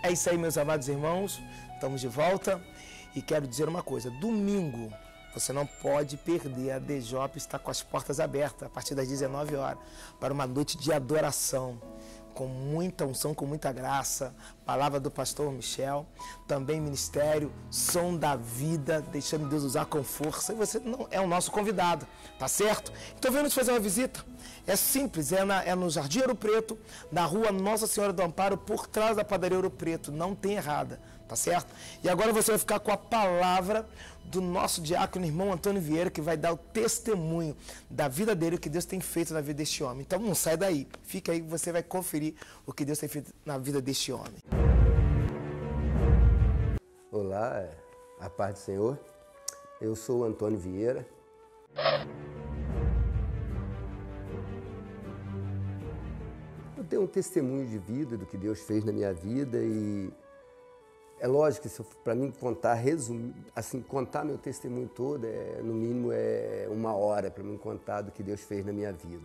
É isso aí, meus amados irmãos, estamos de volta e quero dizer uma coisa, domingo você não pode perder, a DJOP está com as portas abertas a partir das 19 horas para uma noite de adoração, com muita unção, com muita graça, palavra do pastor Michel, também ministério, som da vida, deixando Deus usar com força, e você não é o nosso convidado, tá certo? Então venha nos fazer uma visita, é simples, é no Jardim Ouro Preto, na rua Nossa Senhora do Amparo, por trás da padaria Ouro Preto, não tem errada, tá certo? E agora você vai ficar com a palavra do nosso diácono irmão Antônio Vieira, que vai dar o testemunho da vida dele, o que Deus tem feito na vida deste homem. Então não sai daí, fica aí que você vai conferir o que Deus tem feito na vida deste homem. Olá, a paz do Senhor. Eu sou o Antônio Vieira. Eu tenho um testemunho de vida do que Deus fez na minha vida e é lógico que para mim contar, contar meu testemunho todo, no mínimo é 1 hora para mim contar do que Deus fez na minha vida.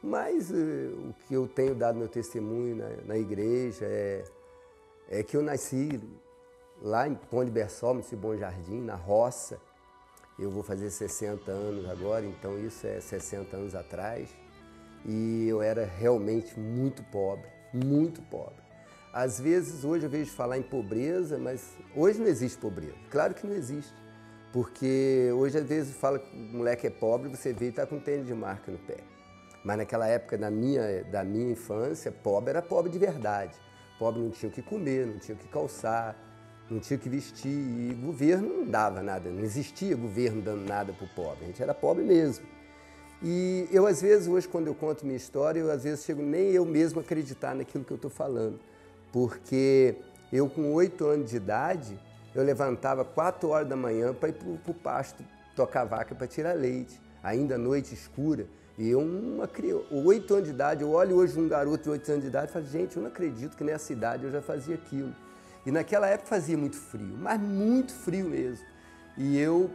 Mas o que eu tenho dado meu testemunho na igreja é que eu nasci lá em Pão de Bersol, no Bom Jardim, na roça. Eu vou fazer 60 anos agora, então isso é 60 anos atrás. E eu era realmente muito pobre, muito pobre. Às vezes, hoje eu vejo falar em pobreza, mas hoje não existe pobreza. Claro que não existe, porque hoje às vezes fala que o moleque é pobre, você vê e está com tênis de marca no pé. Mas naquela época da minha infância, pobre era pobre de verdade. Pobre não tinha o que comer, não tinha o que calçar, não tinha o que vestir, e o governo não dava nada, não existia governo dando nada para o pobre, a gente era pobre mesmo. E eu às vezes, hoje quando eu conto minha história, eu às vezes chego nem eu mesmo a acreditar naquilo que eu estou falando. Porque eu com 8 anos de idade, eu levantava 4 horas da manhã para ir para o pasto tocar vaca para tirar leite, ainda à noite escura. E eu, 8 anos de idade, eu olho hoje um garoto de 8 anos de idade e falo, gente, eu não acredito que nessa idade eu já fazia aquilo. E naquela época fazia muito frio, mas muito frio mesmo. E eu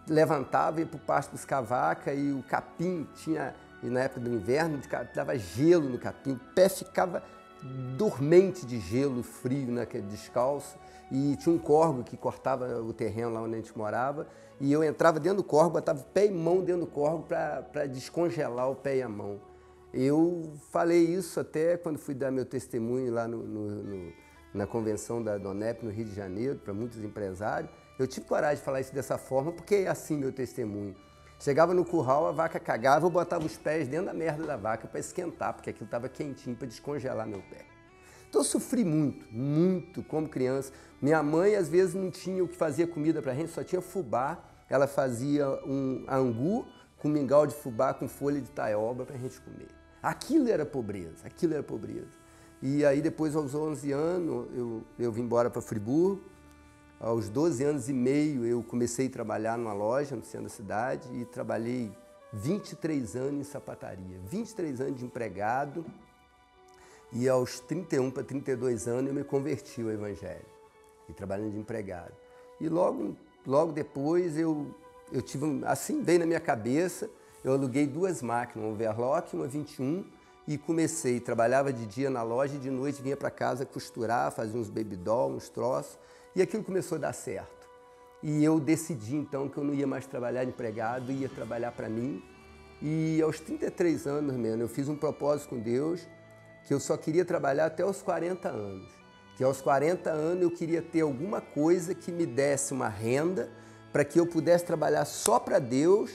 levantava, ia para o pasto buscar vaca e o capim tinha, e na época do inverno, dava gelo no capim, o pé ficava dormente de gelo, frio, descalço, e tinha um córrego que cortava o terreno lá onde a gente morava, e eu entrava dentro do córrego, botava o pé e mão dentro do córrego para descongelar o pé e a mão. Eu falei isso até quando fui dar meu testemunho lá na convenção da Donep, no Rio de Janeiro, para muitos empresários. Eu tive coragem de falar isso dessa forma, porque é assim meu testemunho. Chegava no curral, a vaca cagava, eu botava os pés dentro da merda da vaca para esquentar, porque aquilo estava quentinho para descongelar meu pé. Então eu sofri muito, muito como criança. Minha mãe às vezes não tinha o que fazer comida para a gente, só tinha fubá. Ela fazia um angu com mingau de fubá com folha de taioba para a gente comer. Aquilo era pobreza, aquilo era pobreza. E aí depois aos 11 anos eu vim embora para Friburgo. Aos 12 anos e meio eu comecei a trabalhar numa loja no centro da cidade e trabalhei 23 anos em sapataria, 23 anos de empregado, e aos 31 para 32 anos eu me converti ao Evangelho, e trabalhando de empregado. E logo depois eu tive, assim veio na minha cabeça, eu aluguei 2 máquinas, uma Overlock e uma 21, e comecei, trabalhava de dia na loja e de noite vinha para casa costurar, fazia uns baby doll, uns troços, e aquilo começou a dar certo. E eu decidi então que eu não ia mais trabalhar de empregado, ia trabalhar para mim. E aos 33 anos, eu fiz um propósito com Deus, que eu só queria trabalhar até os 40 anos. Que aos 40 anos eu queria ter alguma coisa que me desse uma renda para que eu pudesse trabalhar só para Deus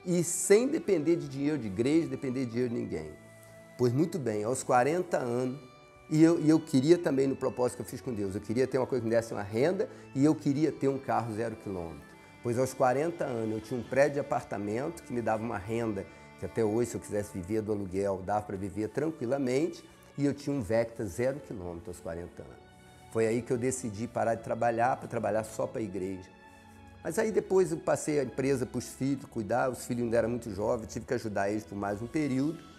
e sem depender de dinheiro de igreja, depender de dinheiro de ninguém. Pois muito bem, aos 40 anos, e eu queria também, no propósito que eu fiz com Deus, eu queria ter uma coisa que me desse uma renda e eu queria ter um carro 0 km. Pois aos 40 anos eu tinha um prédio de apartamento que me dava uma renda, que até hoje, se eu quisesse viver do aluguel, dava para viver tranquilamente, e eu tinha um Vecta 0 km aos 40 anos. Foi aí que eu decidi parar de trabalhar, para trabalhar só para a igreja. Mas aí depois eu passei a empresa para os filhos, cuidar, os filhos ainda eram muito jovens, tive que ajudar eles por mais um período.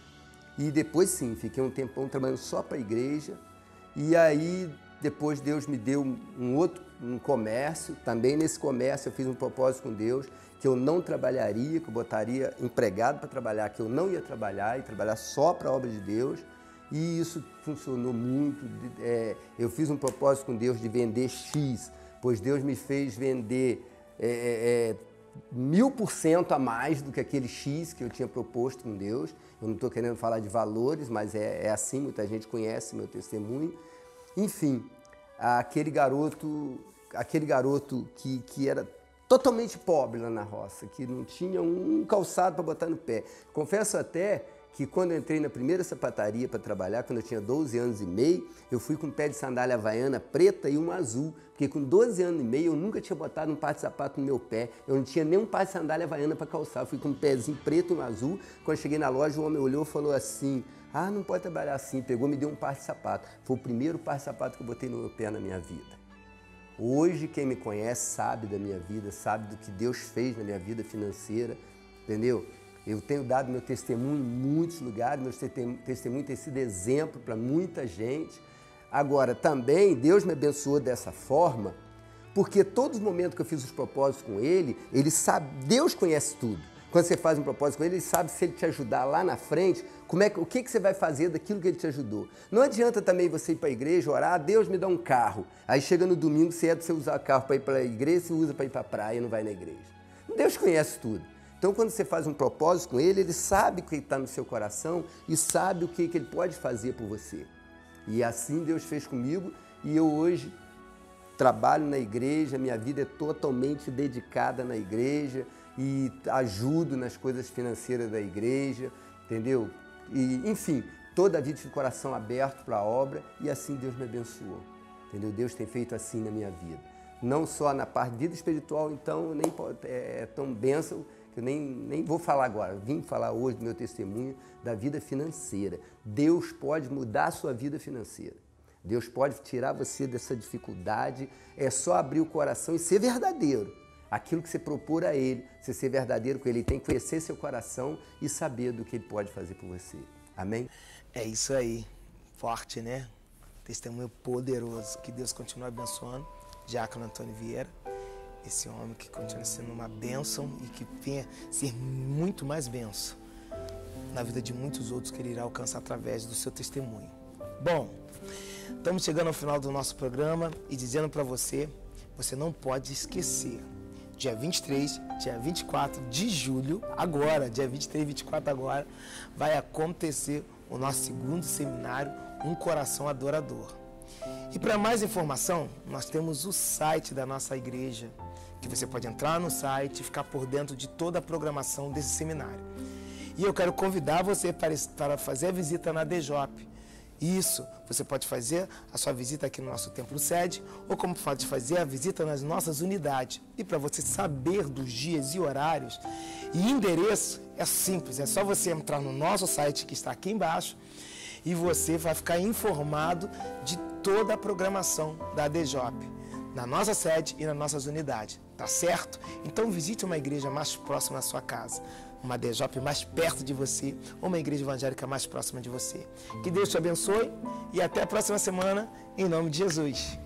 E depois sim, fiquei um tempão trabalhando só para a igreja. E aí depois Deus me deu um comércio. Também nesse comércio eu fiz um propósito com Deus, que eu não trabalharia, que eu botaria empregado para trabalhar, que eu não ia trabalhar e trabalhar só para a obra de Deus. E isso funcionou muito. Eu fiz um propósito com Deus de vender X, pois Deus me fez vender 1000% a mais do que aquele X que eu tinha proposto com Deus. Eu não estou querendo falar de valores, mas é assim, muita gente conhece meu testemunho. Enfim, aquele garoto que era totalmente pobre lá na roça, que não tinha um calçado para botar no pé. Confesso até que quando eu entrei na primeira sapataria para trabalhar, quando eu tinha 12 anos e meio, eu fui com um pé de sandália havaiana preta e um azul, porque com 12 anos e meio eu nunca tinha botado um par de sapato no meu pé, eu não tinha nem um par de sandália havaiana para calçar, eu fui com um pezinho preto e um azul. Quando eu cheguei na loja, o homem olhou e falou assim: ah, não pode trabalhar assim. Pegou e me deu um par de sapato. Foi o primeiro par de sapato que eu botei no meu pé na minha vida. Hoje, quem me conhece sabe da minha vida, sabe do que Deus fez na minha vida financeira, entendeu? Eu tenho dado meu testemunho em muitos lugares, meu testemunho tem sido exemplo para muita gente. Agora, também, Deus me abençoou dessa forma, porque todos os momentos que eu fiz os propósitos com Ele sabe, Deus conhece tudo. Quando você faz um propósito com Ele sabe se Ele te ajudar lá na frente, o que você vai fazer daquilo que Ele te ajudou. Não adianta também você ir para a igreja, orar, Deus me dá um carro. Aí chega no domingo, se é de você usar o carro para ir para a igreja, você usa para ir para a praia e não vai na igreja. Deus conhece tudo. Então, quando você faz um propósito com Ele sabe o que está no seu coração e sabe o que Ele pode fazer por você. E assim Deus fez comigo e eu hoje trabalho na igreja, minha vida é totalmente dedicada na igreja e ajudo nas coisas financeiras da igreja, entendeu? E, enfim, toda a vida de coração aberto para a obra e assim Deus me abençoou, entendeu? Deus tem feito assim na minha vida. Não só na parte de vida espiritual, então, nem é tão bênção, que eu nem vou falar agora. Vim falar hoje do meu testemunho da vida financeira. Deus pode mudar a sua vida financeira. Deus pode tirar você dessa dificuldade. É só abrir o coração e ser verdadeiro. Aquilo que você propor a Ele, você ser verdadeiro com Ele, tem que conhecer seu coração e saber do que Ele pode fazer por você. Amém? É isso aí. Forte, né? Testemunho poderoso. Que Deus continue abençoando. Diácono Antônio Vieira. Esse homem que continua sendo uma bênção e que venha ser muito mais bênção na vida de muitos outros que ele irá alcançar através do seu testemunho. Bom, estamos chegando ao final do nosso programa e dizendo para você, você não pode esquecer, dia 23, dia 24 de julho, agora, dia 23 e 24 agora, vai acontecer o nosso segundo seminário, Um Coração Adorador. E para mais informação, nós temos o site da nossa igreja, que você pode entrar no site e ficar por dentro de toda a programação desse seminário. E eu quero convidar você para fazer a visita na DJOP. Isso, você pode fazer a sua visita aqui no nosso templo sede, ou como pode fazer a visita nas nossas unidades. E para você saber dos dias e horários e endereço, é simples, é só você entrar no nosso site que está aqui embaixo e você vai ficar informado de toda a programação da DJOP, na nossa sede e nas nossas unidades, tá certo? Então visite uma igreja mais próxima da sua casa, uma DJOP mais perto de você, ou uma igreja evangélica mais próxima de você. Que Deus te abençoe e até a próxima semana, em nome de Jesus.